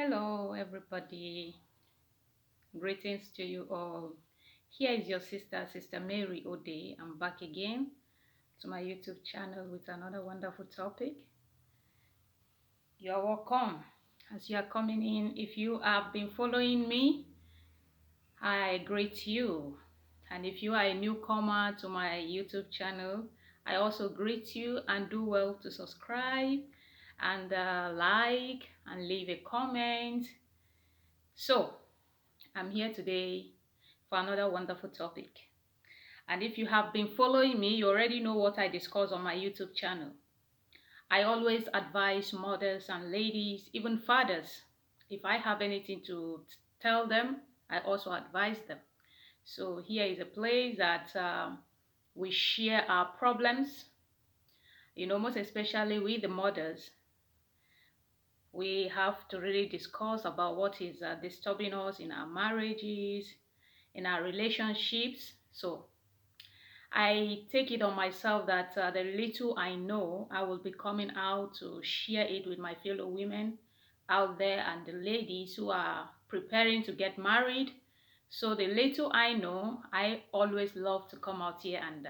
Hello, everybody. Greetings to you all. Here is your Sister Mary Ode. I'm back again to my YouTube channel with another wonderful topic. You're welcome as you are coming in. If you have been following me, I greet you. And if you are a newcomer to my YouTube channel, I also greet you and do well to subscribe and like and leave a comment. So, I'm here today for another wonderful topic. And if you have been following me, you already know what I discuss on my YouTube channel. I always advise mothers and ladies, even fathers. If I have anything to tell them, I also advise them. So here is a place that we share our problems, most especially with the mothers. We have to really discuss about what is disturbing us in our marriages, in our relationships. So I take it on myself that the little I know, I will be coming out to share it with my fellow women out there and the ladies who are preparing to get married. So the little I know, I always love to come out here and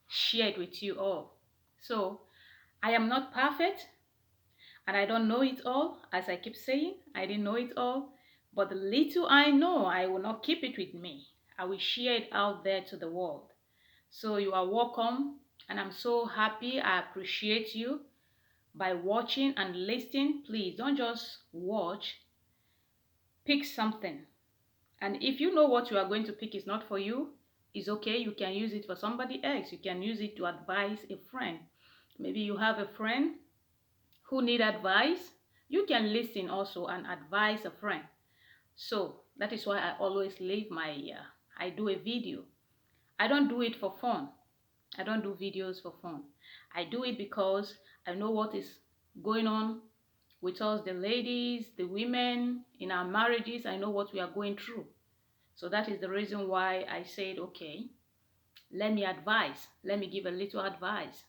share it with you all. So I am not perfect and I don't know it all. As I keep saying, I didn't know it all. But the little I know, I will not keep it with me. I will share it out there to the world. So you are welcome, and I'm so happy. I appreciate you by watching and listening. Please don't just watch, pick something. And if you know what you are going to pick is not for you, it's okay. You can use it for somebody else. You can use it to advise a friend. Maybe you have a friend who need advice. You can listen also and advise a friend. So that is why I always leave I do a video. I don't do it for fun. I don't do videos for fun. I do it because I know what is going on with us, the ladies, the women in our marriages. I know what we are going through. So that is the reason why I said, okay, let me advise. Let me give a little advice.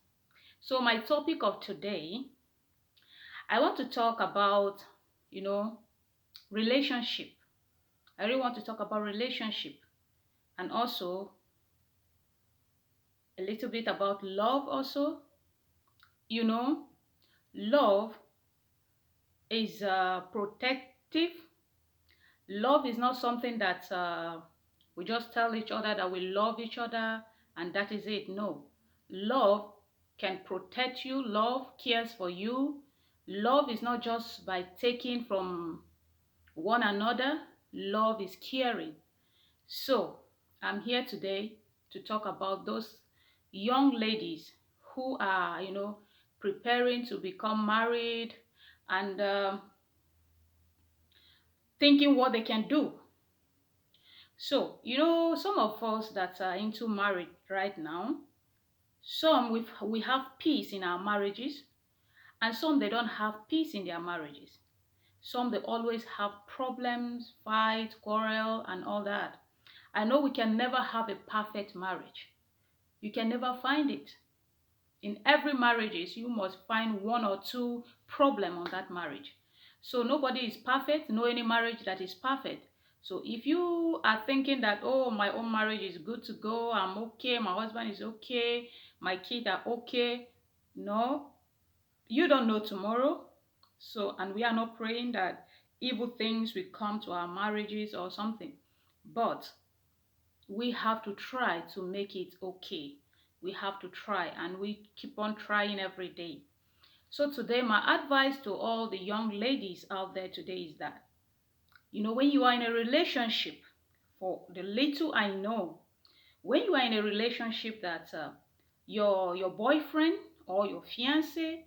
So my topic of today, I want to talk about, relationship. I really want to talk about relationship and also a little bit about love also. Love is protective. Love is not something that we just tell each other that we love each other and that is it. No. Love can protect you. Love cares for you. Love is not just by taking from one another. Love is caring. So, I'm here today to talk about those young ladies who are, preparing to become married and thinking what they can do. So, some of us that are into marriage right now, some we have peace in our marriages, and some they don't have peace in their marriages. Some they always have problems, fight, quarrel, and all that. I know we can never have a perfect marriage. You can never find it. In every marriages, you must find one or two problem on that marriage. So nobody is perfect, no any marriage that is perfect. So if you are thinking that, oh, my own marriage is good to go, I'm okay, my husband is okay, my kids are okay. No, you don't know tomorrow. So, and we are not praying that evil things will come to our marriages or something. But we have to try to make it okay. We have to try and we keep on trying every day. So today, my advice to all the young ladies out there today is that, when you are in a relationship, for the little I know, when you are in a relationship that your boyfriend or your fiance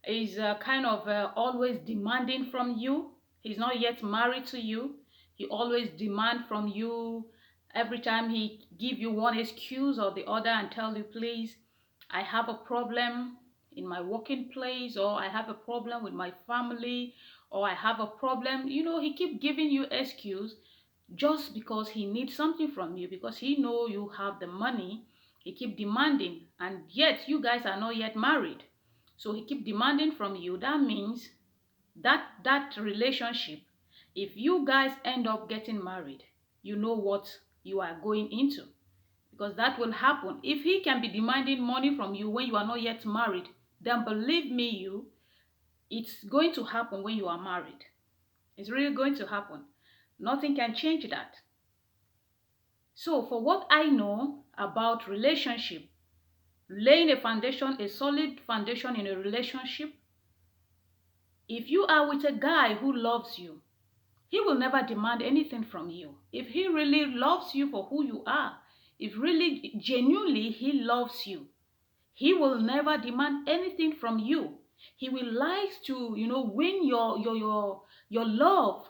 is kind of always demanding from you, he's not yet married to you, he always demand from you every time he give you one excuse or the other and tell you, please, I have a problem in my working place, or I have a problem with my family, or I have a problem. He keep giving you excuse just because he needs something from you, because he know you have the money. He keep demanding, and yet you guys are not yet married. So he keep demanding from you. That means that relationship If you guys end up getting married, you know what you are going into, because that will happen. If he can be demanding money from you when you are not yet married, then believe me, it's going to happen when you are married. It's really going to happen. Nothing can change that. So for what I know about relationship, laying a foundation, a solid foundation in a relationship, if you are with a guy who loves you, he will never demand anything from you. If he really loves you for who you are, if really genuinely he loves you, he will never demand anything from you. He will like to, win your love.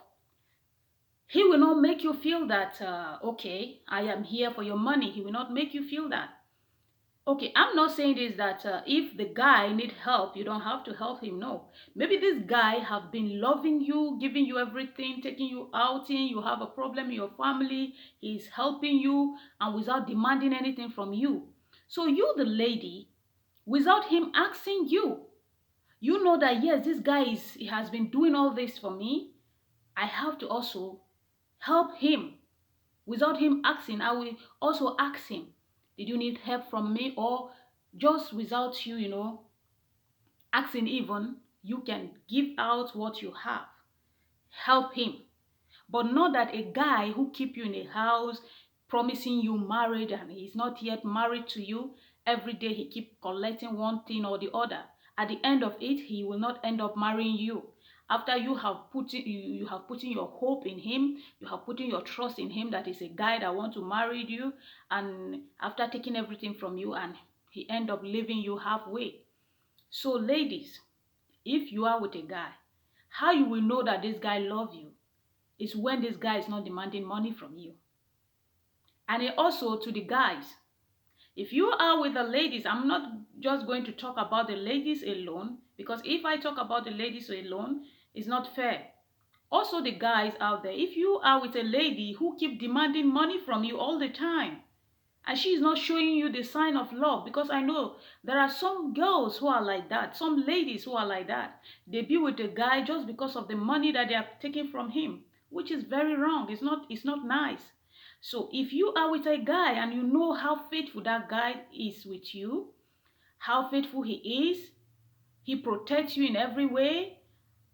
He will not make you feel that, okay, I am here for your money. He will not make you feel that. Okay, I'm not saying this that if the guy need help, you don't have to help him. No, maybe this guy have been loving you, giving you everything, taking you outing. You have a problem in your family, he's helping you, and without demanding anything from you. So you, the lady, without him asking you, you know that yes, this guy he has been doing all this for me. I have to also help him. Without him asking, I will also ask him, did you need help from me? Or just without you, asking even, you can give out what you have. Help him. But not that a guy who keep you in a house promising you marriage and he's not yet married to you, every day he keep collecting one thing or the other. At the end of it, he will not end up marrying you. After you have put in your hope in him, you have put in your trust in him that is a guy that want to marry you, and after taking everything from you, and he end up leaving you halfway. So ladies, if you are with a guy, how you will know that this guy love you is when this guy is not demanding money from you. And it also to the guys, if you are with the ladies, I'm not just going to talk about the ladies alone, because if I talk about the ladies alone, it's not fair. Also the guys out there, if you are with a lady who keep demanding money from you all the time, and she is not showing you the sign of love, because I know there are some girls who are like that, some ladies who are like that. They be with a guy just because of the money that they are taking from him, which is very wrong. It's not nice. So if you are with a guy and you know how faithful that guy is with you, how faithful he is, he protects you in every way.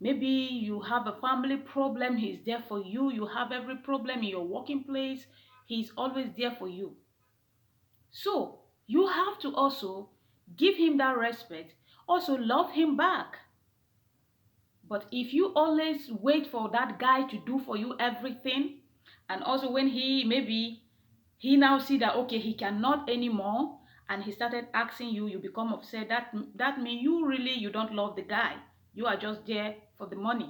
Maybe you have a family problem, he's there for you. You have every problem in your working place, he's always there for you. So you have to also give him that respect, also love him back. But if you always wait for that guy to do for you everything, and also when he now see that okay, he cannot anymore, and he started asking you, you become upset, that means you don't love the guy. You are just there for the money.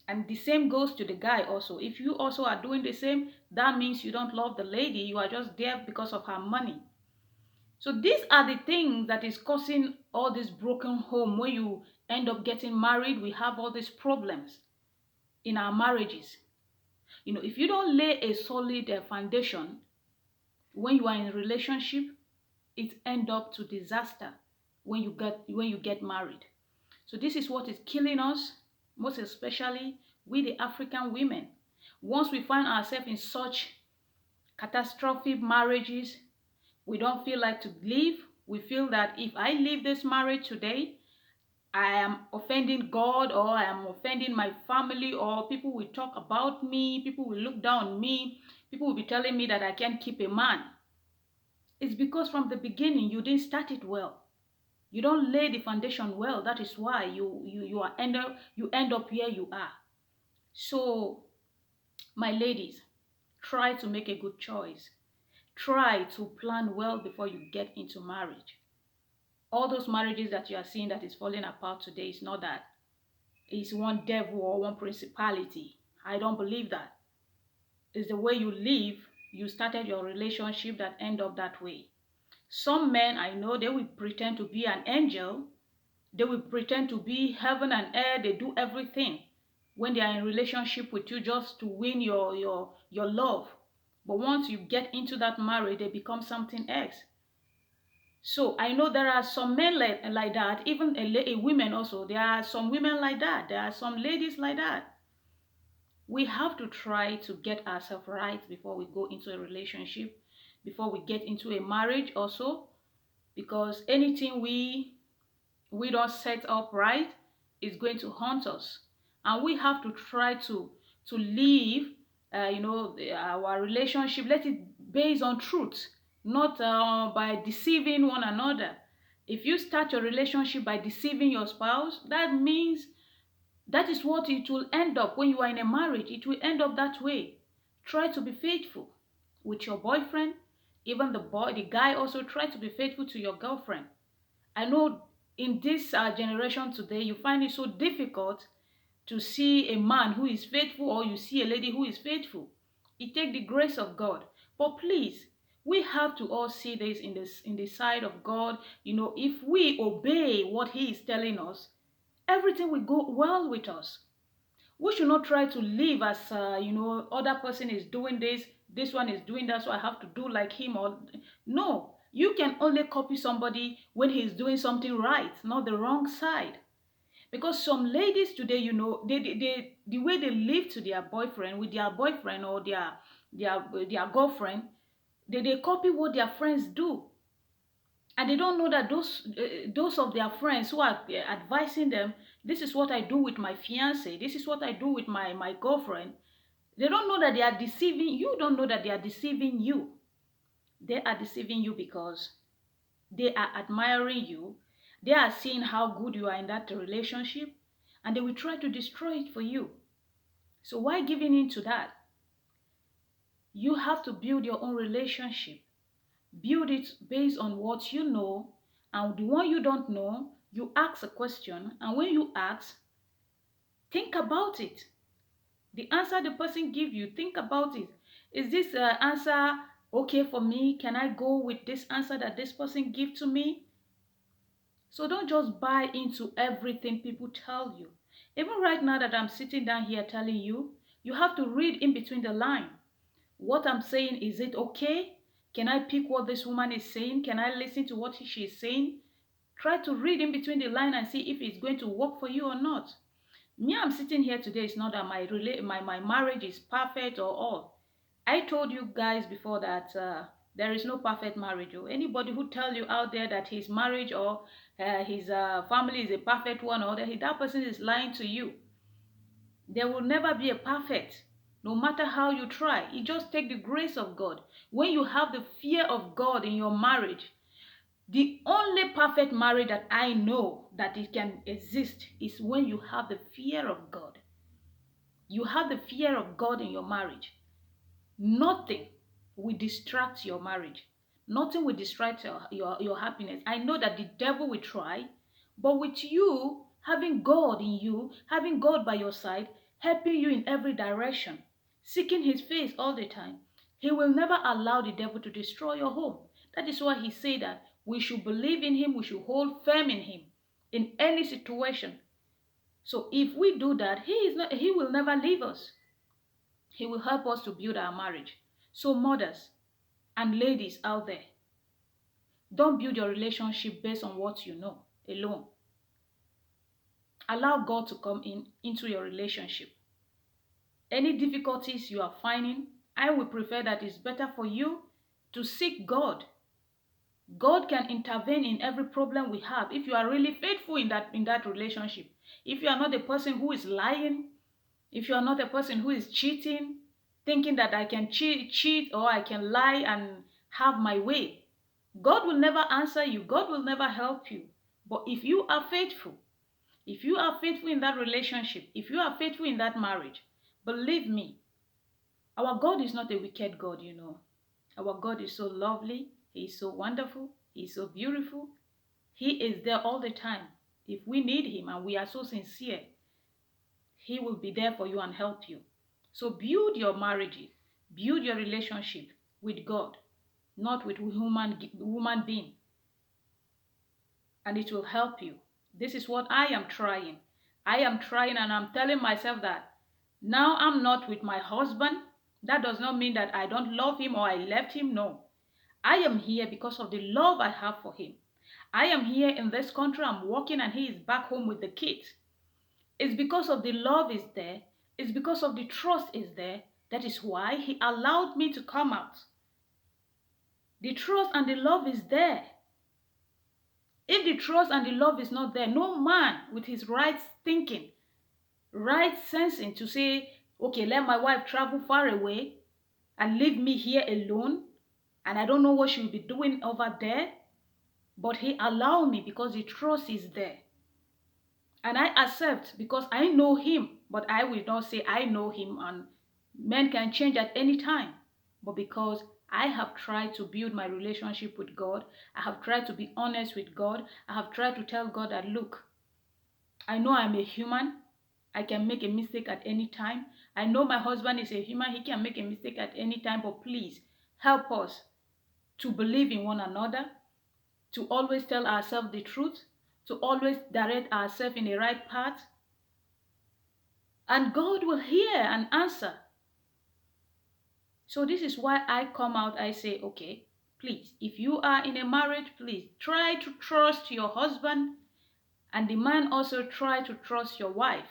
And the same goes to the guy also. If you also are doing the same, that means you don't love the lady. You are just there because of her money. So these are the things that is causing all this broken home. When you end up getting married, we have all these problems in our marriages. If you don't lay a solid foundation when you are in a relationship, it end up to disaster when you get married. So this is what is killing us, most especially we the African women. Once we find ourselves in such catastrophic marriages, we don't feel like to leave. We feel that if I leave this marriage today, I am offending God, or I am offending my family, or people will talk about me, people will look down on me, people will be telling me that I can't keep a man. It's because from the beginning you didn't start it well. You don't lay the foundation well. That is why you end up where you are. So my ladies, try to make a good choice. Try to plan well before you get into marriage. All those marriages that you are seeing that is falling apart today is not that. It's one devil or one principality. I don't believe that. It's the way you live. You started your relationship that end up that way. Some men I know, they will pretend to be an angel. They will pretend to be heaven and earth. They do everything when they are in relationship with you just to win your love. But once you get into that marriage, they become something else. So I know there are some men like that, even a women also. There are some women like that. There are some ladies like that. We have to try to get ourselves right before we go into a relationship, before we get into a marriage also, because anything we don't set up right is going to haunt us, and we have to try to live our relationship, let it based on truth, not by deceiving one another. If you start your relationship by deceiving your spouse, that means that is what it will end up. When you are in a marriage, it will end up that way. Try to be faithful with your boyfriend. Even the guy also, try to be faithful to your girlfriend. I know in this generation today, you find it so difficult to see a man who is faithful, or you see a lady who is faithful. It takes the grace of God. But please, we have to all see this in the side of God. If we obey what He is telling us, everything will go well with us. We should not try to live as other person is doing this one is doing that, so I have to do like him. Or no, you can only copy somebody when he's doing something right, not the wrong side. Because some ladies today, the way they live to their boyfriend, with their boyfriend or their girlfriend, they copy what their friends do, and they don't know that those of their friends who are advising them, this is what I do with my fiance, this is what I do with my girlfriend. They don't know that they are deceiving you. Don't know that they are deceiving you. They are deceiving you because they are admiring you. They are seeing how good you are in that relationship, and they will try to destroy it for you. So why giving in to that? You have to build your own relationship. Build it based on what you know, and the one you don't know, you ask a question, and when you ask, think about it. The answer the person give you, think about it. Is this answer okay for me? Can I go with this answer that this person give to me? So don't just buy into everything people tell you. Even right now that I'm sitting down here telling you, you have to read in between the line. What I'm saying, is it okay? Can I pick what this woman is saying? Can I listen to what she is saying? Try to read in between the line and see if it's going to work for you or not. Me, I'm sitting here today. It's not that my marriage is perfect or all. I told you guys before that there is no perfect marriage. Or anybody who tell you out there that his marriage or his family is a perfect one, or that person is lying to you. There will never be a perfect, no matter how you try. It just takes the grace of God. When you have the fear of God in your marriage, the only perfect marriage that I know that it can exist is when you have the fear of God. You have the fear of God in your marriage. Nothing will distract your marriage. Nothing will distract your happiness. I know that the devil will try, but with you having God in you, having God by your side, helping you in every direction, seeking His face all the time, He will never allow the devil to destroy your home. That is why He said that we should believe in Him, we should hold firm in Him in any situation. So if we do that, He will never leave us. He will help us to build our marriage. So mothers and ladies out there, don't build your relationship based on what you know alone. Allow God to come into your relationship. Any difficulties you are finding, I would prefer that it's better for you to seek God. God can intervene in every problem we have if you are really faithful in that relationship. If you are not a person who is lying, if you are not a person who is cheating, thinking that I can cheat or I can lie and have my way, God will never answer you. God will never help you. But if you are faithful in that relationship, if you are faithful in that marriage, believe me, our God is not a wicked God, Our God is so lovely. He is so wonderful. He is so beautiful. He is there all the time. If we need Him and we are so sincere, He will be there for you and help you. So build your marriages, build your relationship with God, not with human being, and it will help you. This is what I am trying. I am trying, and I'm telling myself that now I'm not with my husband. That does not mean that I don't love him or I left him. No. I am here because of the love I have for him. I am here in this country. I'm working and he is back home with the kids. It's because of the love is there. It's because of the trust is there. That is why he allowed me to come out. The trust and the love is there. If the trust and the love is not there, no man with his right thinking, right sensing to say, okay, let my wife travel far away and leave me here alone, and I don't know what she'll be doing over there, but he allowed me because the trust is there. And I accept because I know him, but I will not say I know him, and men can change at any time. But because I have tried to build my relationship with God, I have tried to be honest with God, I have tried to tell God that, look, I know I'm a human. I can make a mistake at any time. I know my husband is a human. He can make a mistake at any time, but please help us to believe in one another, to always tell ourselves the truth, to always direct ourselves in the right path. And God will hear and answer. So this is why I come out, I say, okay, please, if you are in a marriage, please try to trust your husband, and the man also try to trust your wife.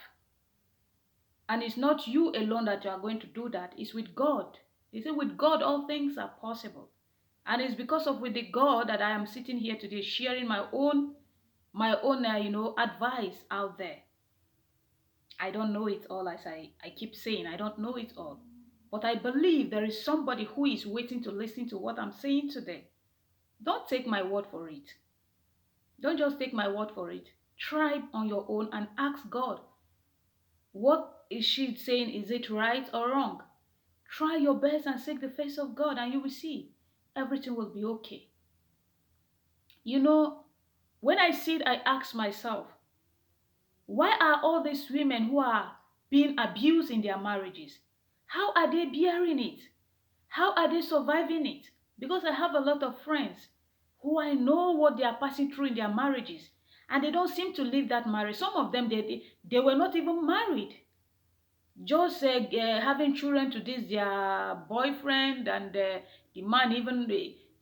And it's not you alone that you are going to do that. It's with God. They say with God all things are possible. And it's because of with the God that I am sitting here today sharing my own advice out there. I don't know it all, as I keep saying. I don't know it all. But I believe there is somebody who is waiting to listen to what I'm saying today. Don't take my word for it. Don't just take my word for it. Try on your own and ask God, what is she saying? Is it right or wrong? Try your best and seek the face of God, and you will see everything will be okay. You know, when I sit, I ask myself, why are all these women who are being abused in their marriages? How are they bearing it? How are they surviving it? Because I have a lot of friends who I know what they are passing through in their marriages, and they don't seem to leave that marriage. Some of them, they were not even married. Just having children to this their boyfriend, and the man even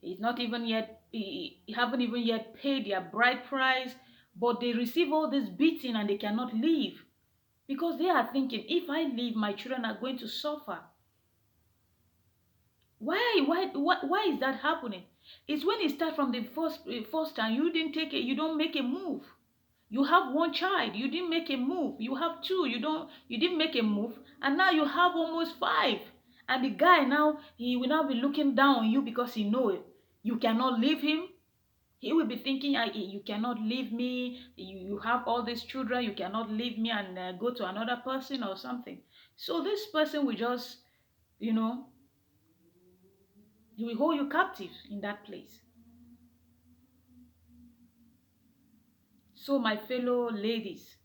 is not even yet, he haven't even yet paid their bride price, but they receive all this beating and they cannot leave because they are thinking, if I leave, my children are going to suffer. Why is that happening? It's when it starts from the first time. You didn't take it, you don't make a move. You have one child, you didn't make a move. You have two, you didn't make a move, and now you have almost five. And the guy now, he will now be looking down on you because he knows you cannot leave him. He will be thinking, you cannot leave me. You have all these children, you cannot leave me and go to another person or something. So this person will just, he will hold you captive in that place. So my fellow ladies,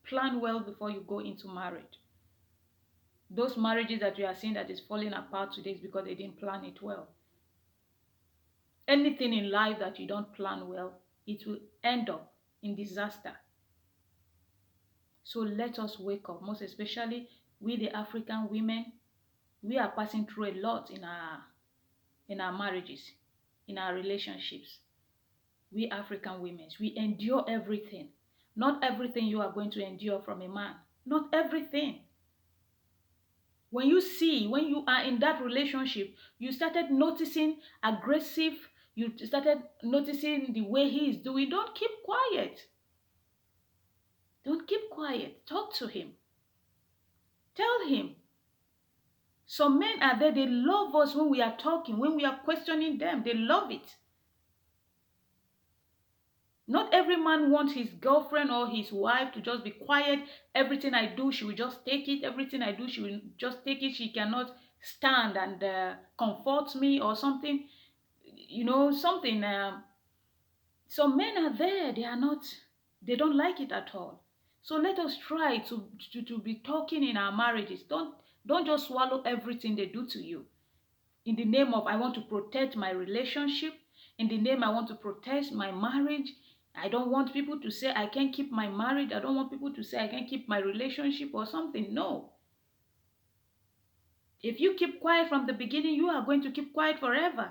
plan well before you go into marriage. Those marriages that you are seeing that is falling apart today is because they didn't plan it well. Anything in life that you don't plan well, it will end up in disaster. So let us wake up, most especially we the African women. We are passing through a lot in our marriages, in our relationships. We African women, we endure everything. Not everything you are going to endure from a man. Not everything. When you are in that relationship, you started noticing aggressive, you started noticing the way he is doing, don't keep quiet. Don't keep quiet. Talk to him. Tell him. Some men are there, they love us when we are talking, when we are questioning them. They love it. Not every man wants his girlfriend or his wife to just be quiet. Everything I do, she will just take it. Everything I do, she will just take it. She cannot stand and comfort me or something. Something. Some men are there. They don't like it at all. So let us try to be talking in our marriages. Don't just swallow everything they do to you. In the name of, I want to protect my relationship. In the name, I want to protect my marriage. I don't want people to say I can't keep my marriage. I don't want people to say I can't keep my relationship or something. No. If you keep quiet from the beginning, you are going to keep quiet forever.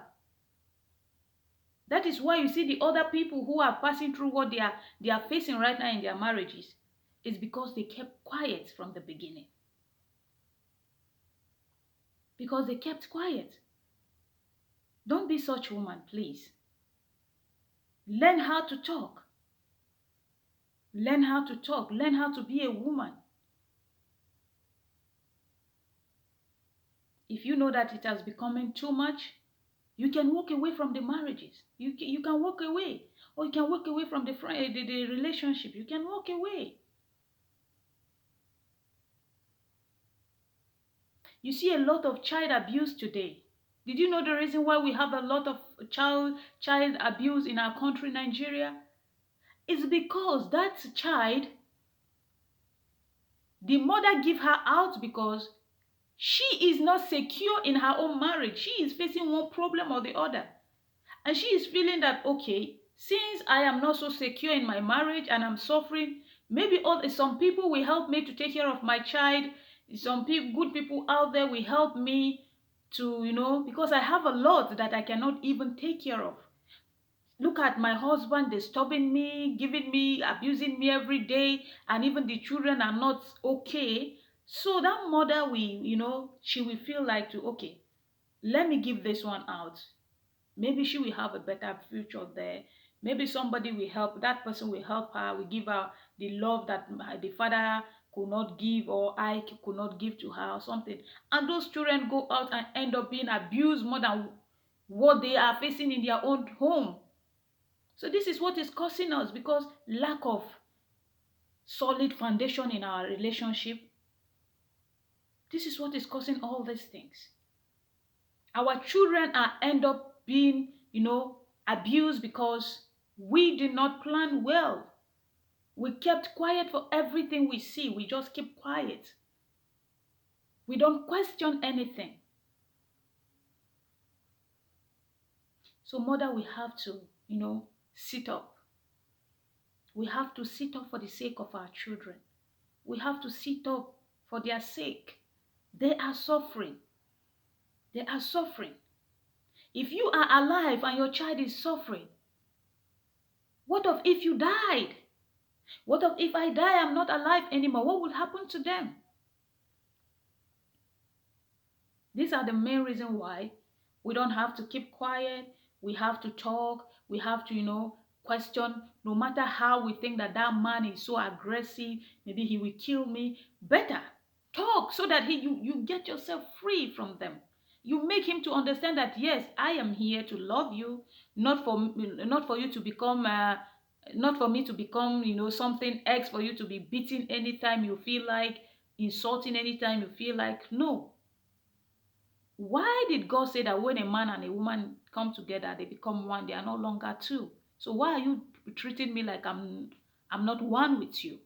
That is why you see the other people who are passing through what they are facing right now in their marriages. It's because they kept quiet from the beginning. because they kept quiet. Don't be such a woman, please. Learn how to talk. Learn how to talk. Learn how to be a woman. If you know that it has becoming too much, you can walk away from the marriages. You can walk away. Or you can walk away from the relationship. You can walk away. You see a lot of child abuse today. Did you know the reason why we have a lot of child abuse in our country, Nigeria? It's because that child, the mother give her out because she is not secure in her own marriage. She is facing one problem or the other. And she is feeling that, okay, since I am not so secure in my marriage and I'm suffering, maybe some people will help me to take care of my child. Some people, good people out there will help me to, because I have a lot that I cannot even take care of. Look at my husband disturbing me, giving me, abusing me every day, and even the children are not okay. So that mother will, she will feel like okay, let me give this one out. Maybe she will have a better future there. Maybe somebody will help, that person will help her, will give her the love that the father could not give or I could not give to her or something. And those children go out and end up being abused more than what they are facing in their own home. So this is what is causing us, because lack of solid foundation in our relationship. This is what is causing all these things. Our children are end up being, abused because we did not plan well. We kept quiet for everything we see. We just keep quiet. We don't question anything. So mother, we have to, sit up. We have to sit up for the sake of our children. We have to sit up for their sake. They are suffering. They are suffering. If you are alive and your child is suffering, what of if you died? What if I die, I'm not alive anymore? What will happen to them? These are the main reasons why we don't have to keep quiet. We have to talk. We have to, question. No matter how we think that man is so aggressive, maybe he will kill me. Better talk so that you get yourself free from them. You make him to understand that, yes, I am here to love you, not for you to become not for me to become, something else, for you to be beaten anytime you feel like, insulting anytime you feel like. No. Why did God say that when a man and a woman come together, they become one? They are no longer two. So why are you treating me like I'm not one with you?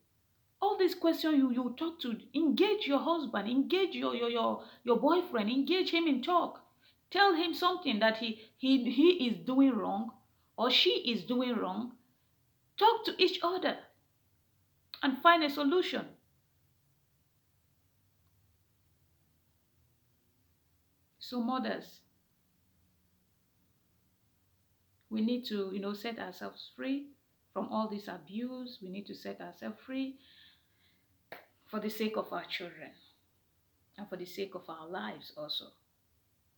All these questions you talk to, engage your husband, engage your boyfriend, engage him in talk. Tell him something that he is doing wrong or she is doing wrong. Talk to each other and find a solution. So mothers, we need to, set ourselves free from all this abuse. We need to set ourselves free for the sake of our children and for the sake of our lives also.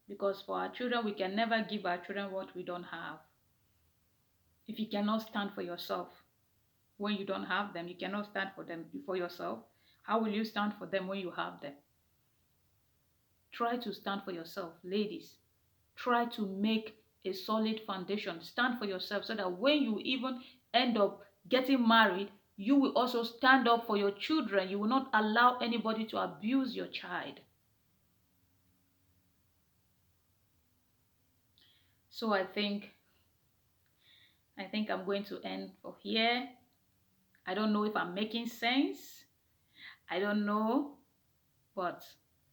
Because for our children, we can never give our children what we don't have. If you cannot stand for yourself when you don't have them, you cannot stand for them for yourself. How will you stand for them when you have them? Try to stand for yourself, ladies. Try to make a solid foundation. Stand for yourself so that when you even end up getting married, you will also stand up for your children. You will not allow anybody to abuse your child. So I think I'm going to end for here. I don't know if I'm making sense. I don't know, but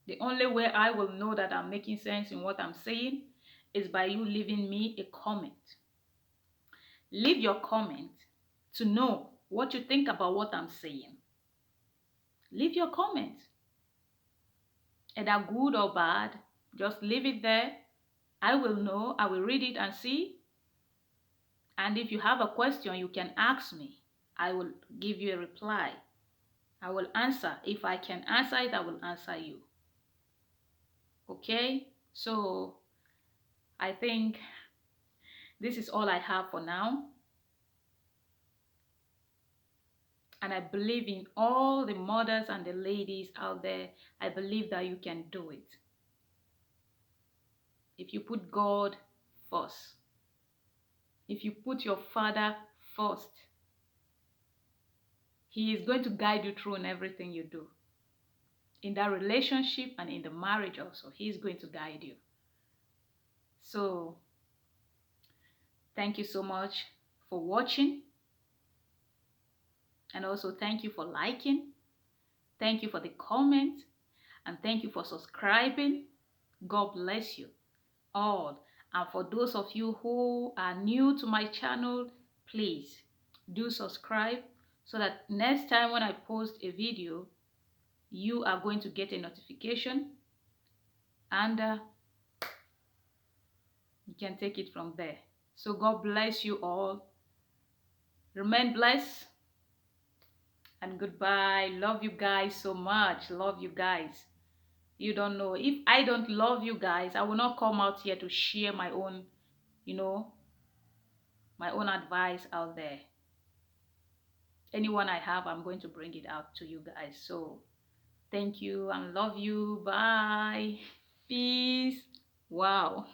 the only way I will know that I'm making sense in what I'm saying is by you leaving me a comment. Leave your comment to know what you think about what I'm saying. Leave your comment. Either good or bad, just leave it there. I will know. I will read it and see. And if you have a question, you can ask me. I will give you a reply. I will answer. If I can answer it, I will answer you. Okay, so I think this is all I have for now. And I believe in all the mothers and the ladies out there. I believe that you can do it. If you put God first, if you put your Father first, He is going to guide you through in everything you do. In that relationship and in the marriage also, He is going to guide you. So, thank you so much for watching. And also thank you for liking. Thank you for the comment. And thank you for subscribing. God bless you all. And for those of you who are new to my channel, please do subscribe so that next time when I post a video, you are going to get a notification and you can take it from there. So God bless you all. Remain blessed and goodbye. Love you guys so much. Love you guys. You don't know. If I don't love you guys, I will not come out here to share my own, my own advice out there. Anyone I have, I'm going to bring it out to you guys. So thank you and love you. Bye. Peace. Wow.